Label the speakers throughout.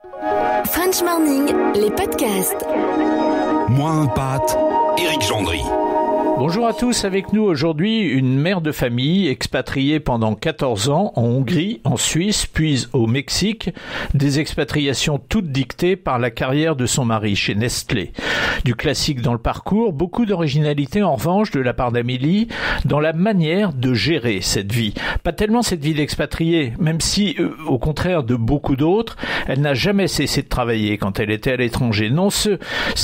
Speaker 1: French Morning, les podcasts.
Speaker 2: Moins un pâte, Éric Gendry.
Speaker 3: Bonjour à tous, avec nous aujourd'hui une mère de famille expatriée pendant 14 ans en Hongrie, en Suisse, puis au Mexique, des expatriations toutes dictées par la carrière de son mari chez Nestlé. Du classique dans le parcours, beaucoup d'originalité en revanche de la part d'Amélie dans la manière de gérer cette vie. Pas tellement cette vie d'expatriée, même si, au contraire de beaucoup d'autres, elle n'a jamais cessé de travailler quand elle était à l'étranger. Non, ce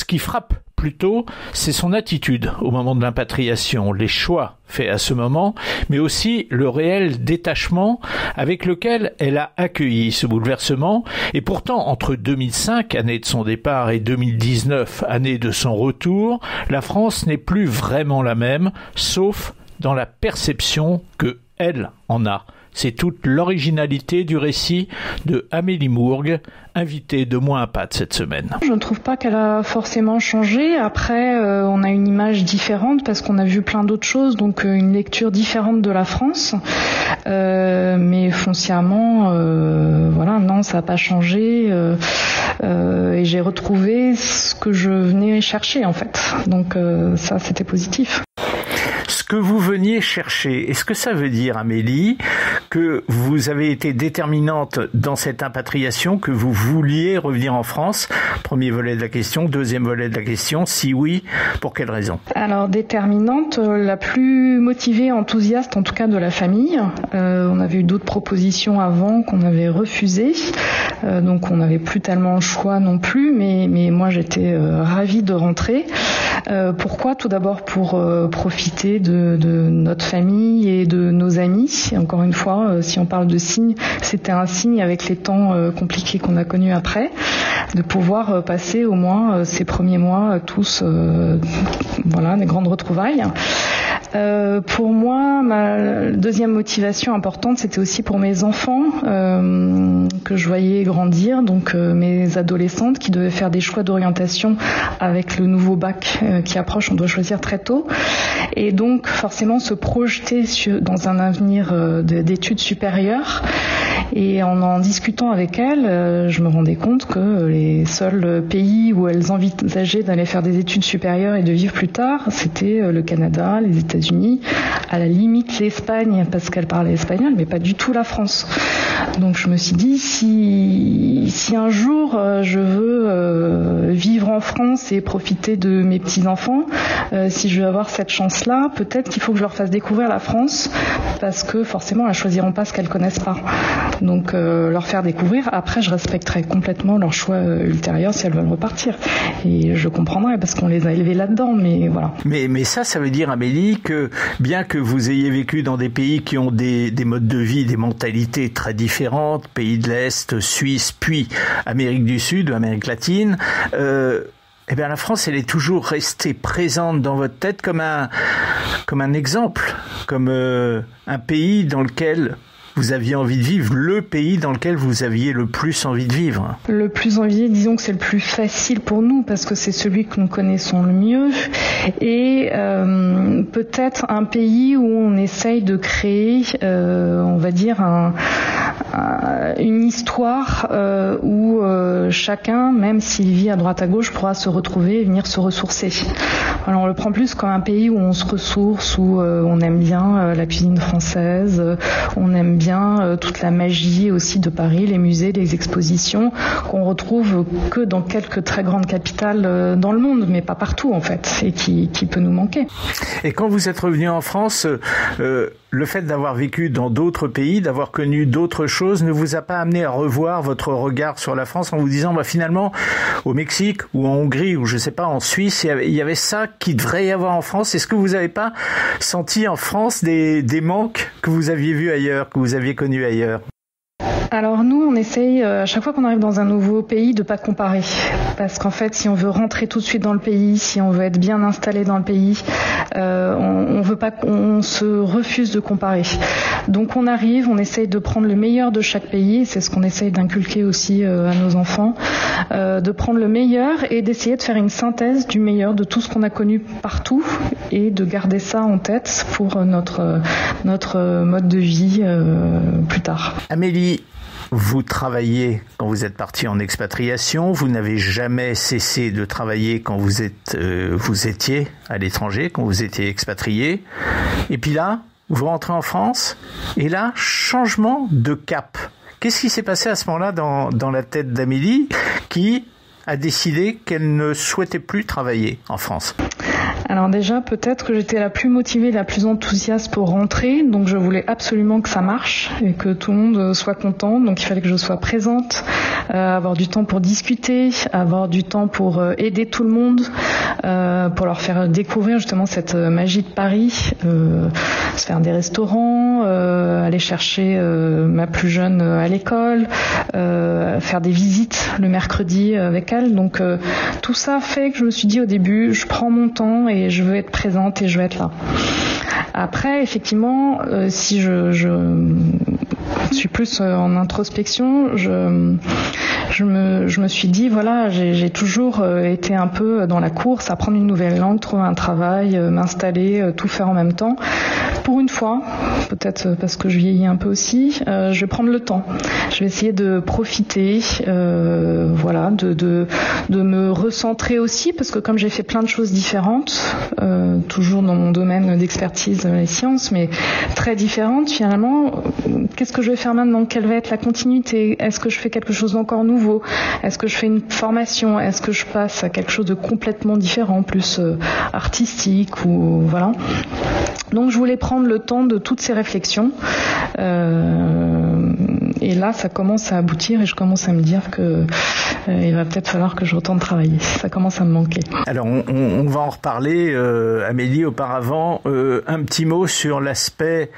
Speaker 3: qui frappe plutôt, c'est son attitude au moment de l'impatriation, les choix faits à ce moment, mais aussi le réel détachement avec lequel elle a accueilli ce bouleversement. Et pourtant, entre 2005, année de son départ, et 2019, année de son retour, la France n'est plus vraiment la même, sauf dans la perception que elle en a. C'est toute l'originalité du récit de Amélie Mourgue, invitée de Moins un pâte cette semaine.
Speaker 4: Je ne trouve pas qu'elle a forcément changé. Après, on a une image différente parce qu'on a vu plein d'autres choses, donc une lecture différente de la France. Mais foncièrement, non, ça n'a pas changé. Et j'ai retrouvé ce que je venais chercher en fait. Donc ça, c'était positif.
Speaker 3: Ce que vous veniez chercher, est-ce que ça veut dire, Amélie, que vous avez été déterminante dans cette impatriation, que vous vouliez revenir en France? Premier volet de la question. Deuxième volet de la question, si oui, pour quelle raison? Alors,
Speaker 4: déterminante, la plus motivée, enthousiaste en tout cas de la famille. On avait eu d'autres propositions avant qu'on avait refusées. Donc on n'avait plus tellement le choix non plus, mais moi j'étais ravie de rentrer. Pourquoi? Tout d'abord pour profiter de notre famille et de nos amis. Et encore une fois, si on parle de signe, c'était un signe avec les temps compliqués qu'on a connus après, de pouvoir passer au moins ces premiers mois tous, des grandes retrouvailles. Pour moi, ma deuxième motivation importante, c'était aussi pour mes enfants que je voyais grandir, donc mes adolescentes qui devaient faire des choix d'orientation avec le nouveau bac qui approche, on doit choisir très tôt, et donc forcément se projeter dans un avenir d'études supérieures. Et en discutant avec elles, je me rendais compte que les seuls pays où elles envisageaient d'aller faire des études supérieures et de vivre plus tard, c'était le Canada, les États-Unis, à la limite l'Espagne, parce qu'elles parlaient espagnol, mais pas du tout la France. Donc je me suis dit, si un jour je veux vivre en France et profiter de mes petits-enfants, si je veux avoir cette chance-là, peut-être qu'il faut que je leur fasse découvrir la France, parce que forcément elles choisiront pas ce qu'elles connaissent pas. Donc leur faire découvrir. Après, je respecterai complètement leur choix ultérieur si elles veulent repartir. Et je comprendrai parce qu'on les a élevées là-dedans, mais voilà.
Speaker 3: Mais ça veut dire, Amélie, que bien que vous ayez vécu dans des pays qui ont des modes de vie, des mentalités très différentes, pays de l'Est, Suisse, puis Amérique du Sud, Amérique latine, la France, elle est toujours restée présente dans votre tête comme un exemple, comme un pays dans lequel vous aviez envie de vivre, le pays dans lequel vous aviez le plus envie de vivre.
Speaker 4: Le plus envie, disons que c'est le plus facile pour nous parce que c'est celui que nous connaissons le mieux, et peut-être un pays où on essaye de créer, on va dire une histoire où chacun, même s'il vit à droite à gauche, pourra se retrouver et venir se ressourcer. Alors on le prend plus comme un pays où on se ressource, où on aime bien la cuisine française, on aime bien toute la magie aussi de Paris, les musées, les expositions, qu'on retrouve que dans quelques très grandes capitales dans le monde, mais pas partout en fait, et qui peut nous manquer.
Speaker 3: Et quand vous êtes revenu en France, le fait d'avoir vécu dans d'autres pays, d'avoir connu d'autres choses, ne vous a pas amené à revoir votre regard sur la France en vous disant, finalement, au Mexique ou en Hongrie ou je sais pas, en Suisse, il y avait ça qui devrait y avoir en France. Est-ce que vous n'avez pas senti en France des manques que vous aviez vus ailleurs, que vous aviez connus ailleurs?
Speaker 4: Alors nous, on essaye à chaque fois qu'on arrive dans un nouveau pays de pas comparer, parce qu'en fait, si on veut rentrer tout de suite dans le pays, si on veut être bien installé dans le pays, on veut pas, on se refuse de comparer. Donc on arrive, on essaye de prendre le meilleur de chaque pays, c'est ce qu'on essaye d'inculquer aussi à nos enfants, de prendre le meilleur et d'essayer de faire une synthèse du meilleur de tout ce qu'on a connu partout et de garder ça en tête pour notre mode de vie plus tard.
Speaker 3: Amélie, vous travaillez quand vous êtes parti en expatriation, vous n'avez jamais cessé de travailler quand vous étiez à l'étranger, quand vous étiez expatrié. Et puis là, vous rentrez en France, et là, changement de cap. Qu'est-ce qui s'est passé à ce moment-là dans la tête d'Amélie, qui a décidé qu'elle ne souhaitait plus travailler en France ?
Speaker 4: Alors déjà, peut-être que j'étais la plus motivée, la plus enthousiaste pour rentrer, donc je voulais absolument que ça marche et que tout le monde soit content, donc il fallait que je sois présente, avoir du temps pour discuter, avoir du temps pour aider tout le monde, pour leur faire découvrir justement cette magie de Paris, se faire des restaurants, aller chercher ma plus jeune à l'école, faire des visites le mercredi avec elle, donc tout ça fait que je me suis dit au début, je prends mon temps et je veux être présente et je veux être là. Après, effectivement, si je suis plus en introspection, je me suis dit, voilà, j'ai toujours été un peu dans la course, apprendre une nouvelle langue, trouver un travail, m'installer, tout faire en même temps. Pour une fois, peut-être parce que je vieillis un peu aussi, je vais prendre le temps. Je vais essayer de profiter, voilà, de me recentrer aussi, parce que comme j'ai fait plein de choses différentes, toujours dans mon domaine d'expertise, les sciences, mais très différentes finalement, qu'est-ce que je vais faire maintenant ? Quelle va être la continuité ? Est-ce que je fais quelque chose d'encore nouveau ? Est-ce que je fais une formation ? Est-ce que je passe à quelque chose de complètement différent, plus artistique ou voilà ? Donc je voulais prendre le temps de toutes ces réflexions. Et là, ça commence à aboutir et je commence à me dire que il va peut-être falloir que je retourne travailler. Ça commence à me manquer.
Speaker 3: Alors, on va en reparler, Amélie. Auparavant, un petit mot sur l'aspect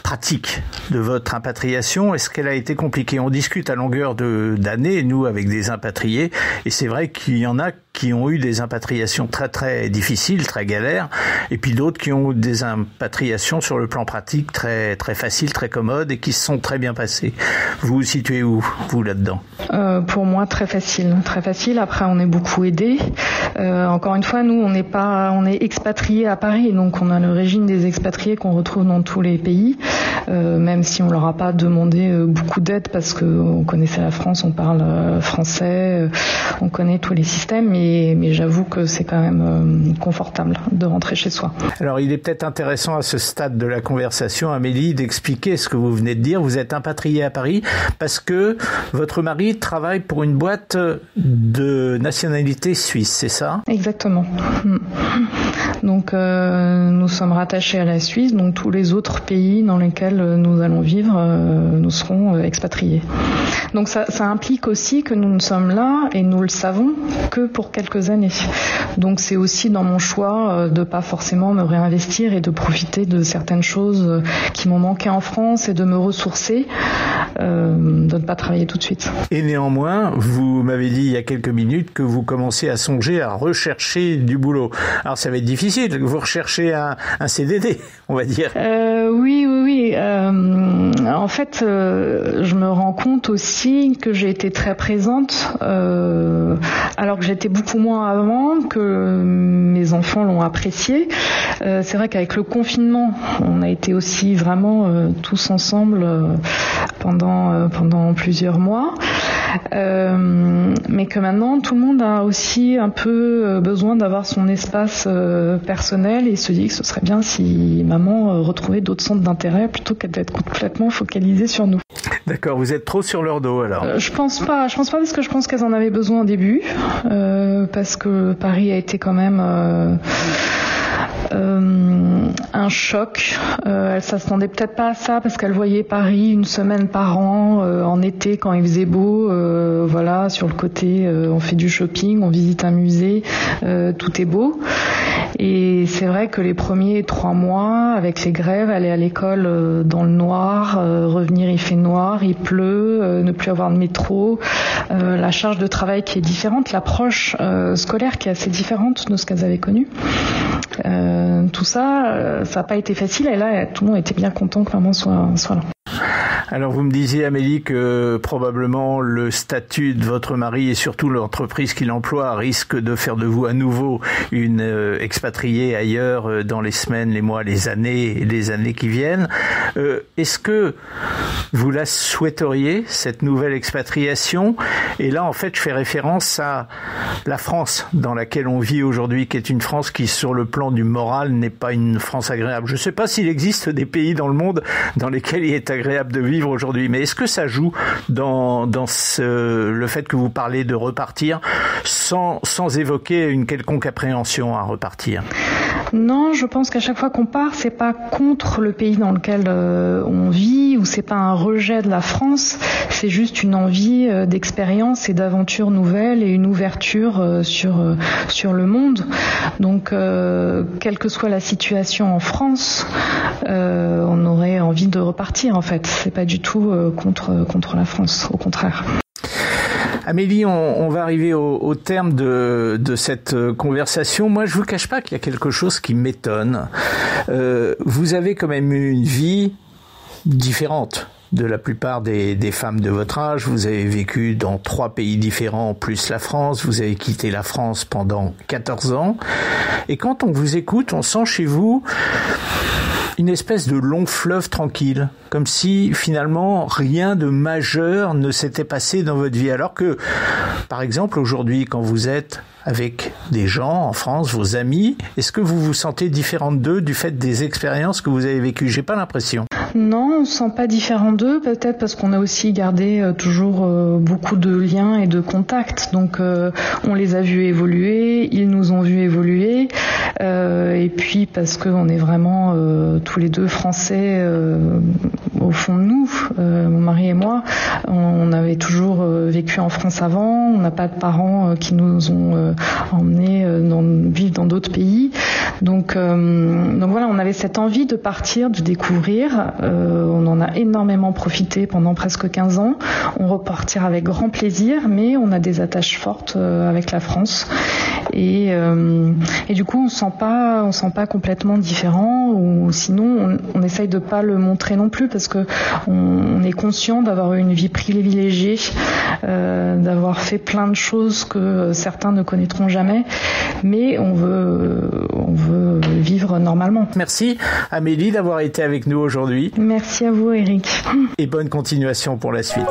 Speaker 3: pratique de votre impatriation. Est-ce qu'elle a été compliquée ? On discute à longueur d'années, nous, avec des impatriés, et c'est vrai qu'il y en a qui ont eu des impatriations très très difficiles, très galères, et puis d'autres qui ont eu des impatriations sur le plan pratique très très faciles, très commodes et qui se sont très bien passées. Vous vous situez où, vous, là-dedans ?
Speaker 4: Pour moi, très facile, très facile. Après, on est beaucoup aidés. Encore une fois, nous, on est expatriés à Paris, donc on a le régime des expatriés qu'on retrouve dans tous les pays, même si on leur a pas demandé beaucoup d'aide parce que on connaissait la France, on parle français, on connaît tous les systèmes, mais j'avoue que c'est quand même confortable de rentrer chez soi.
Speaker 3: Alors, il est peut-être intéressant à ce stade de la conversation, Amélie, d'expliquer ce que vous venez de dire. Vous êtes impatriée à Paris parce que votre mari travaille pour une boîte de nationalité suisse, c'est ça ?
Speaker 4: Exactement. Donc, nous sommes rattachés à la Suisse, donc tous les autres pays dans lesquels nous allons vivre, nous serons expatriés. Donc ça implique aussi que nous ne sommes là, et nous le savons, que pour quelques années. Donc c'est aussi dans mon choix de pas forcément me réinvestir et de profiter de certaines choses qui m'ont manqué en France et de me ressourcer, de ne pas travailler tout de suite.
Speaker 3: Et néanmoins, vous m'avez dit il y a quelques minutes que vous commenciez à songer à rechercher du boulot. Alors ça va être difficile, vous recherchez un CDD, on va dire.
Speaker 4: Oui. En fait, je me rends compte aussi que j'ai été très présente, alors que j'étais beaucoup moins avant, que mes enfants l'ont apprécié. C'est vrai qu'avec le confinement, on a été aussi vraiment tous ensemble pendant plusieurs mois. Mais que maintenant tout le monde a aussi un peu besoin d'avoir son espace personnel et se dit que ce serait bien si maman retrouvait d'autres centres d'intérêt plutôt que d'être complètement focalisée sur nous.
Speaker 3: D'accord, vous êtes trop sur leur dos alors.
Speaker 4: Je pense pas parce que je pense qu'elles en avaient besoin au début, parce que Paris a été quand même un choc. Elle s'attendait peut-être pas à ça parce qu'elle voyait Paris une semaine par an en été quand il faisait beau, voilà, sur le côté on fait du shopping, on visite un musée, tout est beau. Et c'est vrai que les premiers 3 mois avec les grèves, aller à l'école dans le noir, revenir il fait noir, il pleut, ne plus avoir de métro, la charge de travail qui est différente, l'approche scolaire qui est assez différente de ce qu'elles avaient connu. Tout ça, ça n'a pas été facile, et là tout le monde était bien content que maman soit là.
Speaker 3: Alors vous me disiez, Amélie, que probablement le statut de votre mari et surtout l'entreprise qu'il emploie risque de faire de vous à nouveau une expatriée ailleurs dans les semaines, les mois, les années qui viennent. Est-ce que vous la souhaiteriez, cette nouvelle expatriation? Et là, en fait, je fais référence à la France dans laquelle on vit aujourd'hui, qui est une France qui, sur le plan du moral, n'est pas une France agréable. Je ne sais pas s'il existe des pays dans le monde dans lesquels il est agréable de vivre aujourd'hui, mais est-ce que ça joue dans le fait que vous parlez de repartir sans évoquer une quelconque appréhension à repartir?
Speaker 4: Non, je pense qu'à chaque fois qu'on part, c'est pas contre le pays dans lequel on vit, ou c'est pas un rejet de la France, c'est juste une envie d'expérience et d'aventures nouvelles et une ouverture sur le monde. Donc, quelle que soit la situation en France, on aurait envie de repartir en fait. C'est pas du tout contre la France, au contraire.
Speaker 3: Amélie, on va arriver au terme de cette conversation. Moi, je vous cache pas qu'il y a quelque chose qui m'étonne. Vous avez quand même eu une vie différente de la plupart des femmes de votre âge. Vous avez vécu dans 3 pays différents, plus la France. Vous avez quitté la France pendant 14 ans. Et quand on vous écoute, on sent chez vous une espèce de long fleuve tranquille, comme si finalement rien de majeur ne s'était passé dans votre vie. Alors que, par exemple, aujourd'hui, quand vous êtes avec des gens en France, vos amis, est-ce que vous vous sentez différente d'eux du fait des expériences que vous avez vécues? J'ai pas l'impression.
Speaker 4: Non, on ne se sent pas différent d'eux, peut-être parce qu'on a aussi gardé toujours beaucoup de liens et de contacts. Donc on les a vus évoluer, ils nous ont vus évoluer, et puis parce qu'on est vraiment tous les deux français au fond de nous, mon mari et moi. On avait toujours vécu en France avant, on n'a pas de parents qui nous ont emmenés vivre dans d'autres pays. Donc voilà, on avait cette envie de partir, de découvrir. On en a énormément profité pendant presque 15 ans. On repartira avec grand plaisir, mais on a des attaches fortes avec la France. Et du coup, on se sent pas complètement différent, ou sinon, on essaye de pas le montrer non plus, parce que on est conscient d'avoir eu une vie privilégiée, d'avoir fait plein de choses que certains ne connaîtront jamais, mais on veut vivre normalement.
Speaker 3: Merci Amélie d'avoir été avec nous aujourd'hui.
Speaker 4: Merci à vous, Eric.
Speaker 3: Et bonne continuation pour la suite.